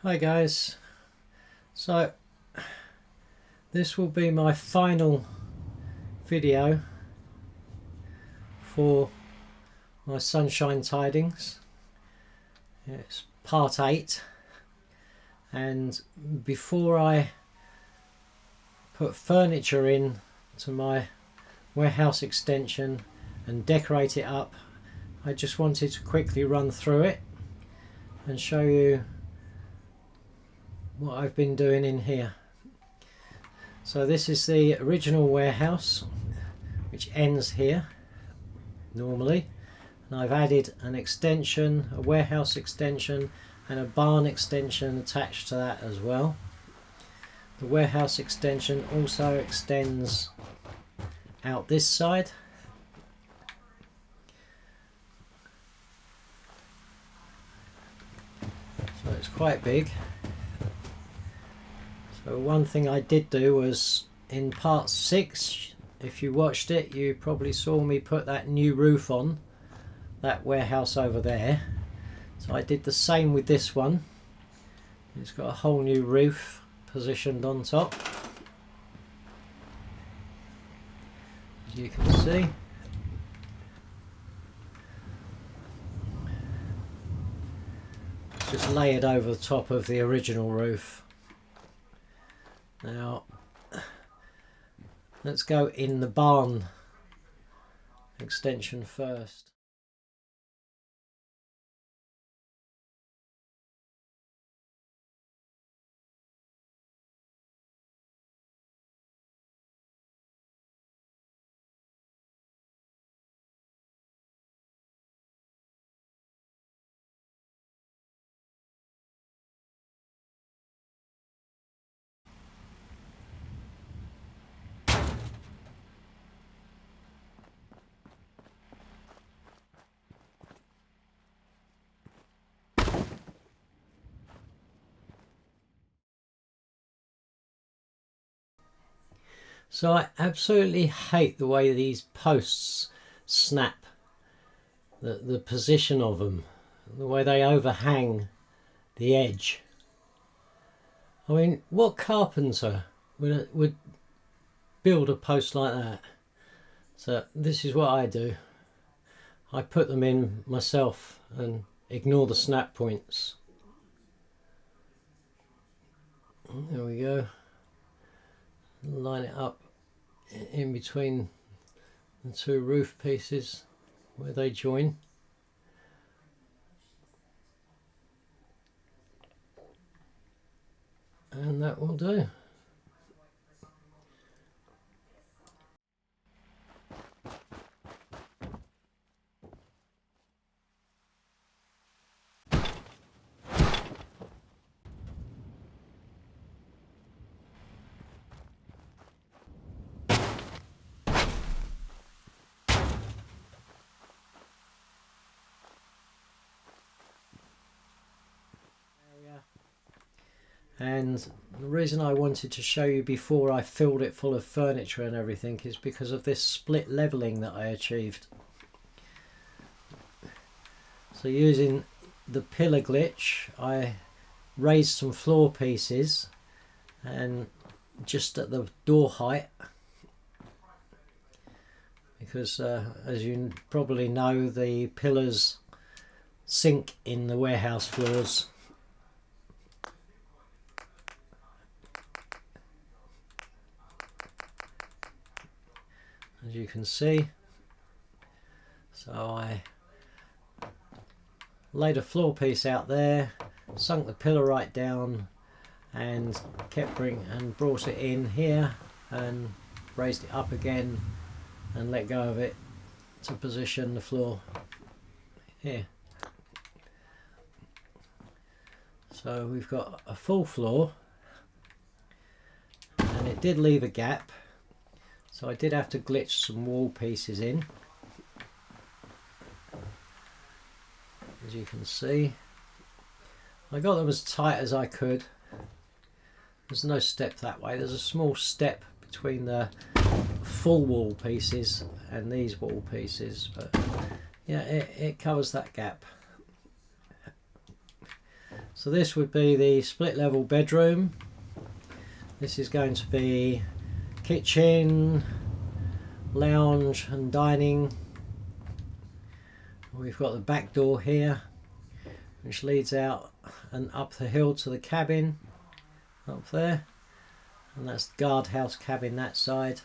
Hi guys, so this will be my final video for my Sunshine Tidings. It's part 8, and before I put furniture in to my warehouse extension and decorate it up, I just wanted to quickly run through it and show you what I've been doing in here. So this is the original warehouse, which ends here normally, and I've added an extension, a warehouse extension and a barn extension attached to that as well. The warehouse extension also extends out this side, so it's quite big. So one thing I did do was in part 6, if you watched it, you probably saw me put that new roof on that warehouse over there. So I did the same with this one. It's got a whole new roof positioned on top, as you can see. It's just layered over the top of the original roof. Now let's go in the barn extension first. So I absolutely hate the way these posts snap, the position of them, the way they overhang the edge. I mean, what carpenter would build a post like that? So this is what I do. I put them in myself and ignore the snap points. There we go. Line it up in between the two roof pieces where they join. And that will do. And the reason I wanted to show you before I filled it full of furniture and everything is because of this split leveling that I achieved. So using the pillar glitch, I raised some floor pieces and just at the door height, because as you probably know, the pillars sink in the warehouse floors. As you can see, so I laid a floor piece out there, sunk the pillar right down, and brought it in here and raised it up again and let go of it to position the floor here. So we've got a full floor, and it did leave a gap. So I did have to glitch some wall pieces in, as you can see. I got them as tight as I could. There's no step that way. There's a small step between the full wall pieces and these wall pieces, but yeah, it covers that gap. So this would be the split level bedroom. This is going to be kitchen, lounge and dining. We've got the back door here, which leads out and up the hill to the cabin up there, and that's the guardhouse cabin that side.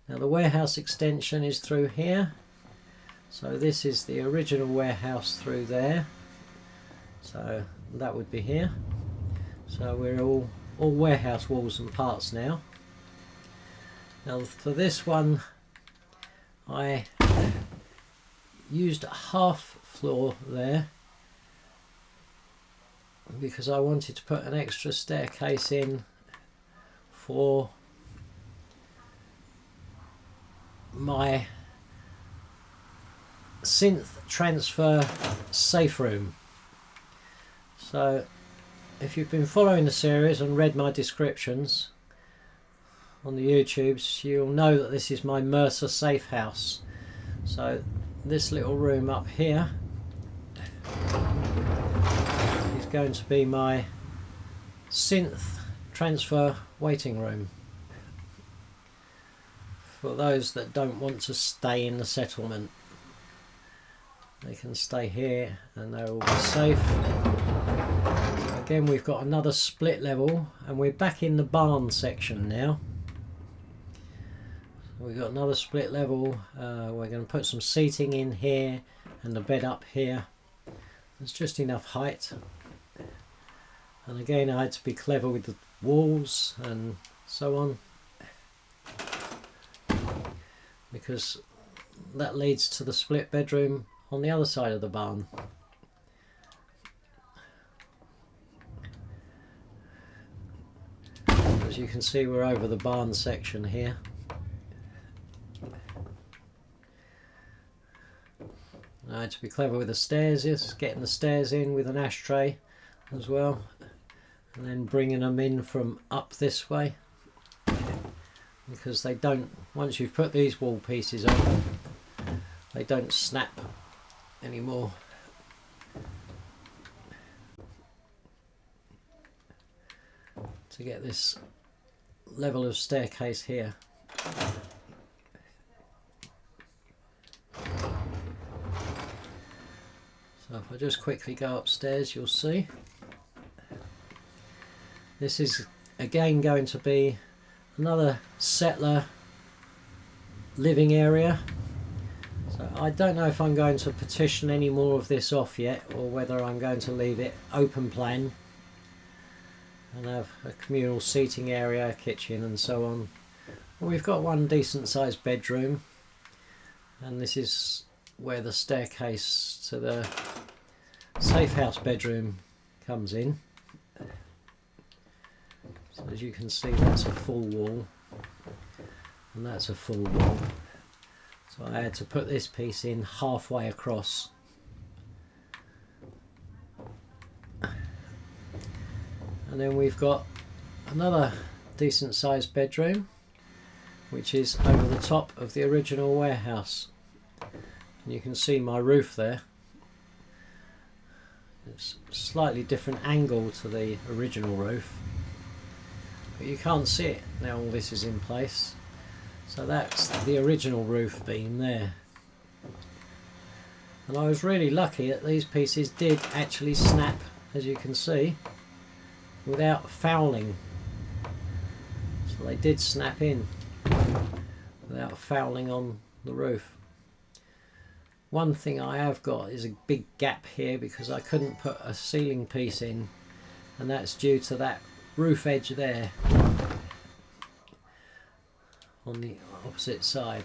Now the warehouse extension is through here, so this is the original warehouse through there, so that would be here. So we're all warehouse walls and parts now. Now for this one I used a half floor there because I wanted to put an extra staircase in for my synth transfer safe room. So if you've been following the series and read my descriptions on the YouTubes, you'll know that this is my Mercer Safehouse. So this little room up here is going to be my synth transfer waiting room for those that don't want to stay in the settlement. They can stay here and they're all safe. So again, we've got another split level and we're back in the barn section now. We've got another split level. We're going to put some seating in here and the bed up here. There's just enough height. And again, I had to be clever with the walls and so on, because that leads to the split bedroom on the other side of the barn. As you can see, we're over the barn section here. I had to be clever with the stairs, getting the stairs in with an ashtray as well, and then bringing them in from up this way, because they don't, once you've put these wall pieces on, they don't snap anymore. To get this level of staircase here. So if I just quickly go upstairs, you'll see this is again going to be another settler living area. So I don't know if I'm going to partition any more of this off yet, or whether I'm going to leave it open plan and have a communal seating area, kitchen and so on. Well, we've got one decent sized bedroom, and this is where the staircase to the safe house bedroom comes in. So as you can see, that's a full wall and that's a full wall. So I had to put this piece in halfway across. And then we've got another decent sized bedroom, which is over the top of the original warehouse. And you can see my roof there. It's a slightly different angle to the original roof, but you can't see it now all this is in place. So that's the original roof beam there. And I was really lucky that these pieces did actually snap, as you can see, without fouling. So they did snap in without fouling on the roof. One thing I have got is a big gap here because I couldn't put a ceiling piece in, and that's due to that roof edge there on the opposite side.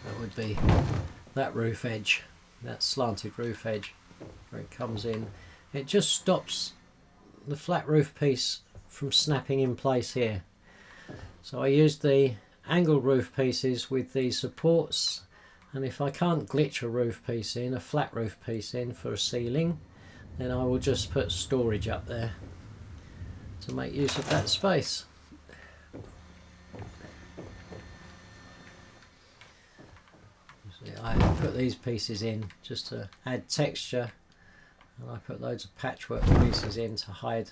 That would be that roof edge, that slanted roof edge where it comes in. It just stops the flat roof piece from snapping in place here. So I used the angled roof pieces with the supports, and if I can't glitch a roof piece in, a flat roof piece in for a ceiling, then I will just put storage up there to make use of that space. I put these pieces in just to add texture, and I put loads of patchwork pieces in to hide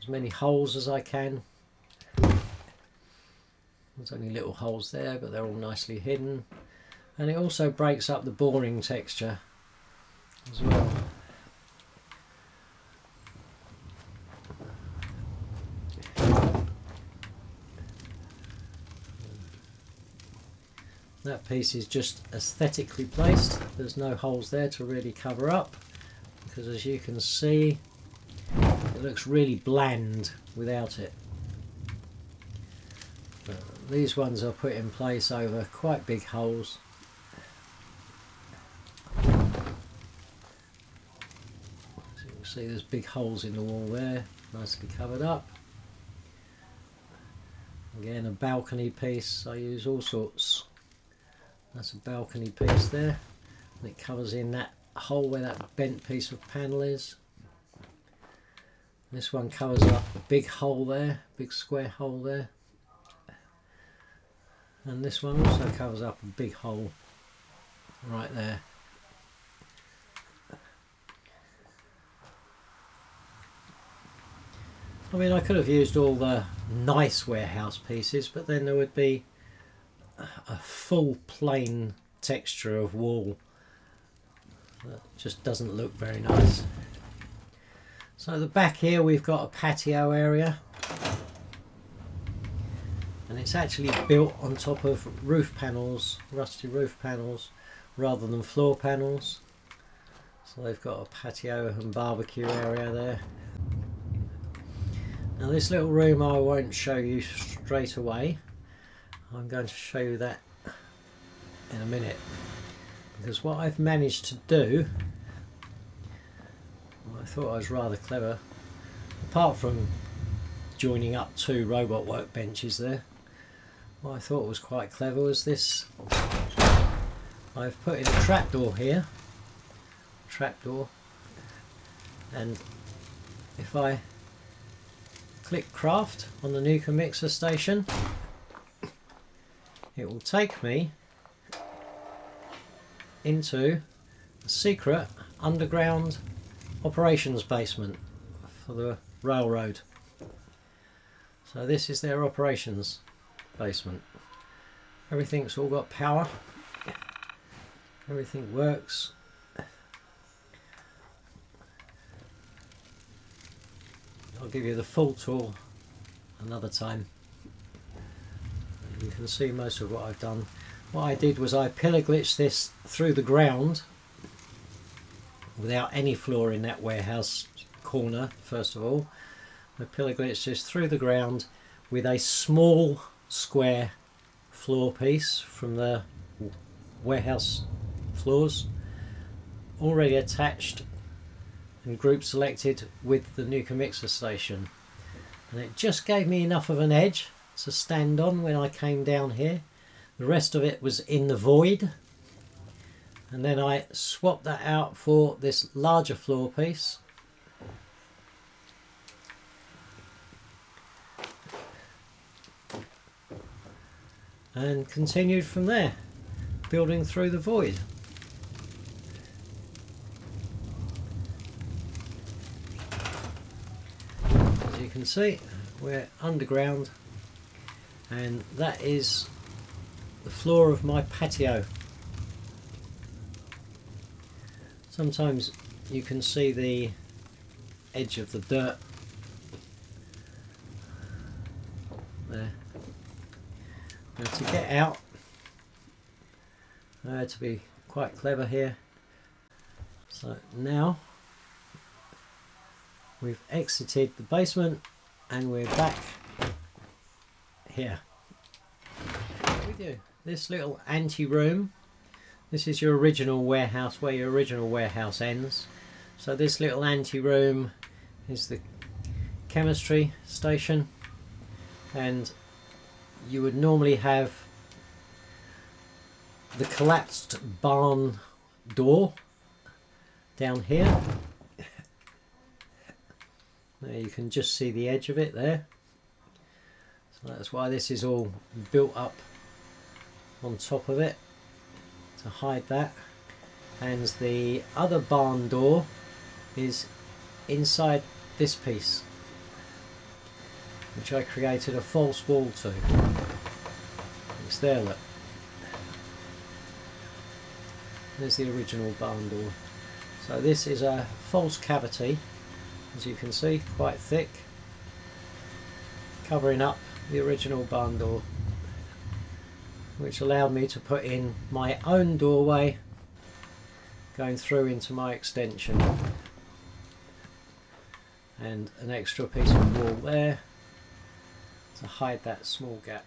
as many holes as I can. There's only little holes there, but they're all nicely hidden, and it also breaks up the boring texture as well. That piece is just aesthetically placed. There's no holes there to really cover up, because as you can see, it looks really bland without it. But these ones are put in place over quite big holes. So you can see there's big holes in the wall there, nicely covered up. Again, a balcony piece, I use all sorts. That's a balcony piece there, and it covers in that hole where that bent piece of panel is. This one covers up a big hole there, big square hole there. And this one also covers up a big hole right there. I mean, I could have used all the nice warehouse pieces, but then there would be a full plain texture of wall that just doesn't look very nice. So the back here we've got a patio area, and it's actually built on top of roof panels, rusty roof panels, rather than floor panels. So they've got a patio and barbecue area there. Now this little room I won't show you straight away. I'm going to show you that in a minute, because what I've managed to do, well, I thought I was rather clever, apart from joining up two robot workbenches there, what I thought was quite clever was this. I've put in a trapdoor here, and if I click craft on the Nuka mixer station, it will take me into a secret underground operations basement for the railroad. So this is their operations basement. Everything's all got power, everything works. I'll give you the full tour another time. You can see most of what I've done. What I did was I pillar glitched this through the ground without any floor in that warehouse corner. First of all, I pillar glitched this through the ground with a small square floor piece from the warehouse floors already attached and group selected with the Nuka mixer station, and it just gave me enough of an edge to stand on when I came down here. The rest of it was in the void, and then I swapped that out for this larger floor piece, and continued from there, building through the void. As you can see, we're underground, and that is the floor of my patio. Sometimes you can see the edge of the dirt there. Now to get out, I had to be quite clever here. So now we've exited the basement and we're back here with you. This little ante-room, this is your original warehouse, where your original warehouse ends. So this little ante-room is the chemistry station, and you would normally have the collapsed barn door down here. There you can just see the edge of it there. So that's why this is all built up on top of it, to hide that, and the other barn door is inside this piece, which I created a false wall to. It's there, look. There's the original barn door. So this is a false cavity, as you can see, quite thick, covering up the original barn door, which allowed me to put in my own doorway going through into my extension, and an extra piece of wall there to hide that small gap.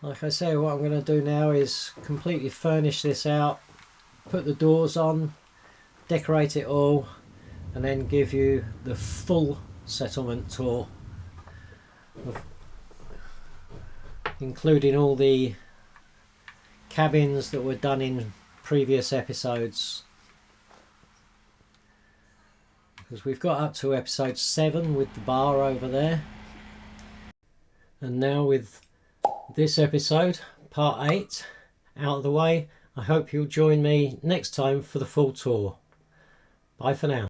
Like I say, what I'm going to do now is completely furnish this out, put the doors on, decorate it all, and then give you the full settlement tour, including all the cabins that were done in previous episodes, because we've got up to episode 7 with the bar over there, and now with this episode, part 8, out of the way, I hope you'll join me next time for the full tour. Bye for now.